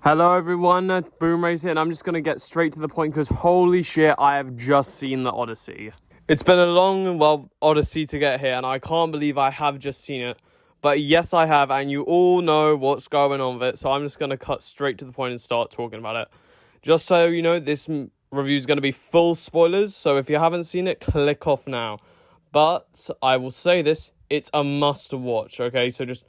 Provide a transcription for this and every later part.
Hello everyone, Boomrace here, and I'm just going to get straight to the point because holy shit, I have just seen the Odyssey. It's been a long, Odyssey to get here, and I can't believe I have just seen it. But yes, I have, and you all know what's going on with it, so I'm just going to cut straight to the point and start talking about it. Just so you know, this review is going to be full spoilers, so if you haven't seen it, click off now. But I will say this, it's a must watch, okay? So just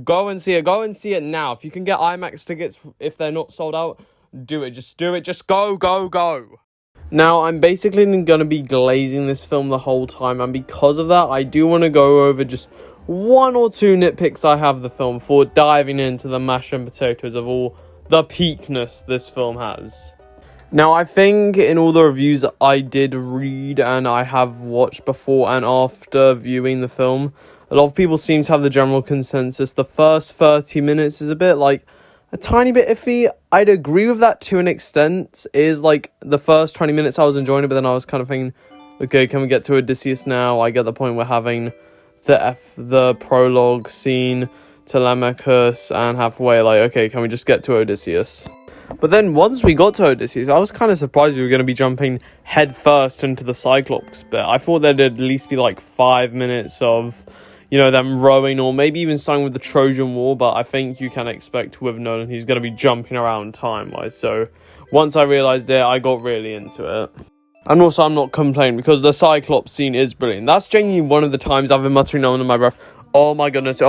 go and see it now. If you can get IMAX tickets, if they're not sold out, do it. Just do it. Just go. Now, I'm basically going to be glazing this film the whole time, and because of that, I do want to go over just one or two nitpicks I have of the film before diving into the mashed and potatoes of all the peakness this film has. Now, I think in all the reviews I did read and I have watched before and after viewing the film, a lot of people seem to have the general consensus the first 30 minutes is a tiny bit iffy. I'd agree with that to an extent. It is like the first 20 minutes I was enjoying it, but then I was kind of thinking, okay, can we get to Odysseus now? I get the point we're having the prologue scene, Telemachus, and halfway, okay, can we just get to Odysseus? But then once we got to Odysseus, I was kind of surprised we were going to be jumping head first into the Cyclops bit. I thought there'd at least be 5 minutes of, them rowing, or maybe even starting with the Trojan War, but I think you can expect with Nolan, he's going to be jumping around time-wise. So once I realised it, I got really into it. And also, I'm not complaining, because the Cyclops scene is brilliant. That's genuinely one of the times I've been muttering under my breath, oh my goodness.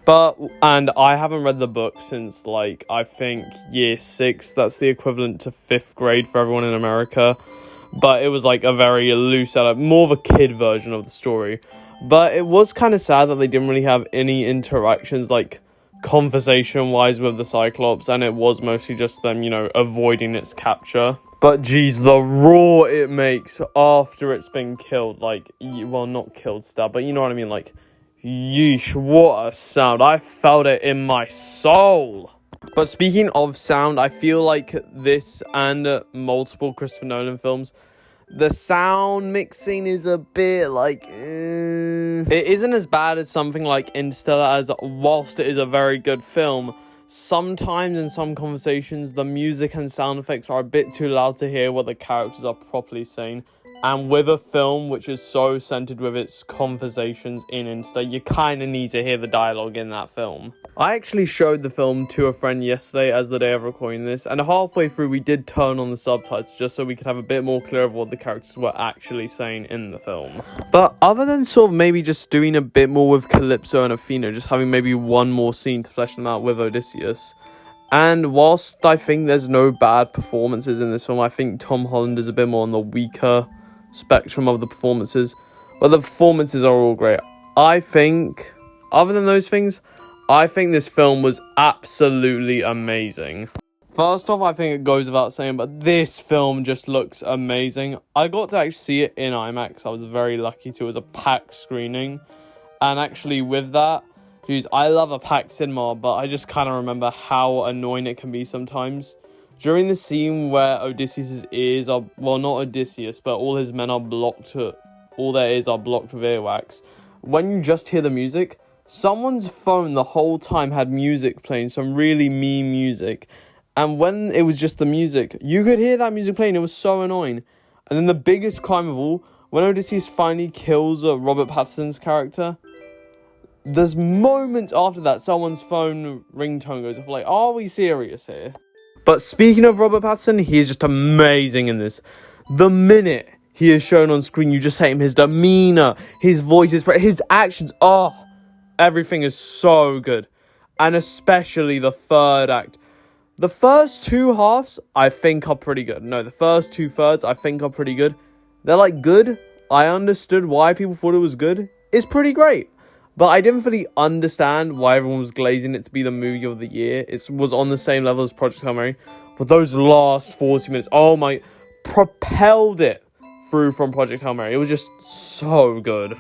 And I haven't read the book since, I think year 6. That's the equivalent to 5th grade for everyone in America. But it was, a very loose, more of a kid version of the story. But it was kind of sad that they didn't really have any interactions, conversation-wise with the Cyclops. And it was mostly just them, avoiding its capture. But, geez, the roar it makes after it's been killed. Not killed, stabbed, but you know what I mean, yeesh, what a sound. I felt it in my soul. But speaking of sound, I feel like this and multiple Christopher Nolan films, the sound mixing is a bit It isn't as bad as something like Interstellar, as whilst it is a very good film, sometimes in some conversations, the music and sound effects are a bit too loud to hear what the characters are properly saying. And with a film which is so centered with its conversations in Insta, you kind of need to hear the dialogue in that film. I actually showed the film to a friend yesterday as the day of recording this, and halfway through we did turn on the subtitles just so we could have a bit more clear of what the characters were actually saying in the film. But other than sort of maybe just doing a bit more with Calypso and Athena, just having maybe one more scene to flesh them out with Odysseus, and whilst I think there's no bad performances in this film, I think Tom Holland is a bit more on the weaker spectrum of the performances, but the performances are all great. I think, other than those things, I think this film was absolutely amazing. First off, I think it goes without saying, but this film just looks amazing. I got to actually see it in IMAX. I was very lucky to. It was a packed screening, and actually with that, geez, I love a packed cinema, but I just kind of remember how annoying it can be sometimes. During the scene where Odysseus' ears are, not Odysseus, but all his men are blocked, all their ears are blocked with earwax. When you just hear the music, someone's phone the whole time had music playing, some really mean music. And when it was just the music, you could hear that music playing, it was so annoying. And then the biggest crime of all, when Odysseus finally kills Robert Pattinson's character, there's moments after that, someone's phone ringtone goes off, are we serious here? But speaking of Robert Pattinson, he is just amazing in this. The minute he is shown on screen, you just hate him. His demeanor, his voice, his actions. Everything is so good. And especially the third act. The first two halves, I think, are pretty good. No, the first 2/3, I think, are pretty good. They're, good. I understood why people thought it was good. It's pretty great. But I didn't really understand why everyone was glazing it to be the movie of the year. It was on the same level as Project Hail Mary. But those last 40 minutes, propelled it through from Project Hail Mary. It was just so good.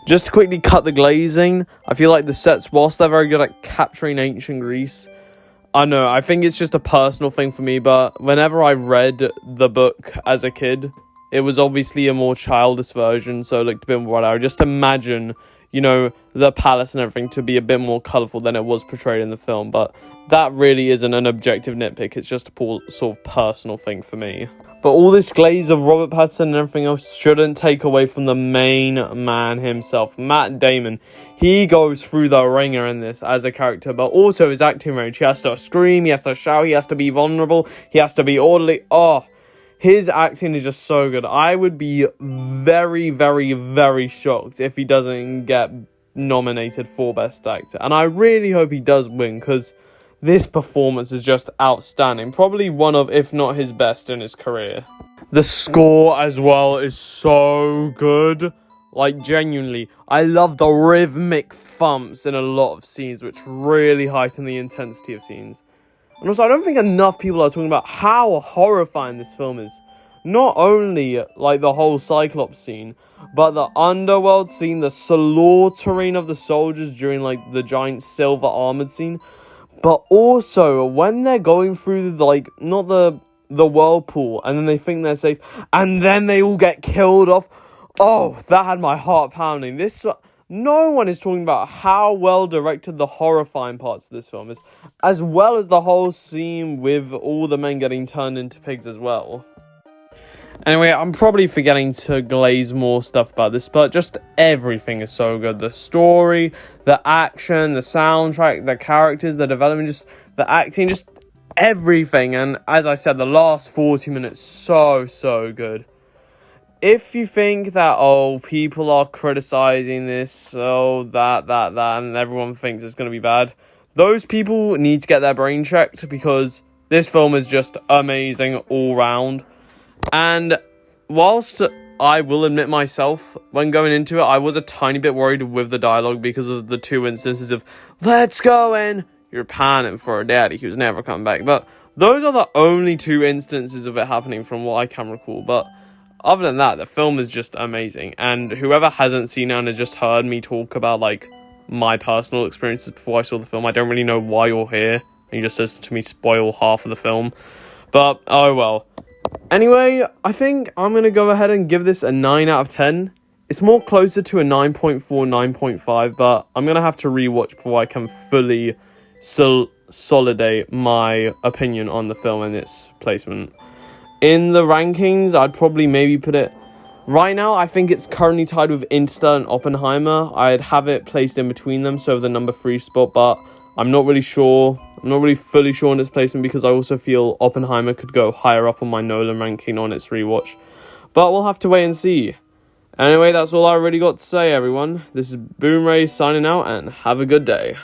Just to quickly cut the glazing, I feel like the sets, whilst they're very good at capturing ancient Greece, I think it's just a personal thing for me, but whenever I read the book as a kid, it was obviously a more childish version, so it looked a bit more whatever. Just imagine you know, the palace and everything to be a bit more colourful than it was portrayed in the film. But that really isn't an objective nitpick. It's just a sort of personal thing for me. But all this glaze of Robert Pattinson and everything else shouldn't take away from the main man himself, Matt Damon. He goes through the ringer in this as a character, but also his acting range. He has to scream, he has to shout, he has to be vulnerable, he has to be orderly. Oh, his acting is just so good. I would be very, very, very shocked if he doesn't get nominated for Best Actor. And I really hope he does win, because this performance is just outstanding. Probably one of, if not his best in his career. The score as well is so good. Like, genuinely, I love the rhythmic thumps in a lot of scenes, which really heighten the intensity of scenes. And also, I don't think enough people are talking about how horrifying this film is. Not only, like, the whole Cyclops scene, but the underworld scene, the slaughtering of the soldiers during, like, the giant silver armored scene. But also, when they're going through, like, not the whirlpool, and then they think they're safe, and then they all get killed off. Oh, that had my heart pounding. No one is talking about how well directed the horrifying parts of this film is, as well as the whole scene with all the men getting turned into pigs as well. Anyway, I'm probably forgetting to glaze more stuff about this, but just everything is so good. The story, the action, the soundtrack, the characters, the development, just the acting, just everything. And as I said, the last 40 minutes, so good. If you think that, oh, people are criticizing this, oh, that, and everyone thinks it's going to be bad, those people need to get their brain checked, because this film is just amazing all round. And whilst I will admit myself, when going into it, I was a tiny bit worried with the dialogue because of the two instances of, let's go in, you're panning for a daddy who's never come back. But those are the only two instances of it happening from what I can recall. But other than that, the film is just amazing. And whoever hasn't seen it and has just heard me talk about, like, my personal experiences before I saw the film, I don't really know why you're here. And you just listen to me spoil half of the film. But, oh well. Anyway, I think I'm going to go ahead and give this a 9 out of 10. It's more closer to a 9.4, 9.5, but I'm going to have to rewatch before I can fully solidate my opinion on the film and its placement. In the rankings, I'd probably maybe put it... Right now, I think it's currently tied with Interstellar and Oppenheimer. I'd have it placed in between them, so the number 3 spot, but I'm not really sure. I'm not really fully sure on its placement, because I also feel Oppenheimer could go higher up on my Nolan ranking on its rewatch. But we'll have to wait and see. Anyway, that's all I really got to say, everyone. This is Boom Ray signing out, and have a good day.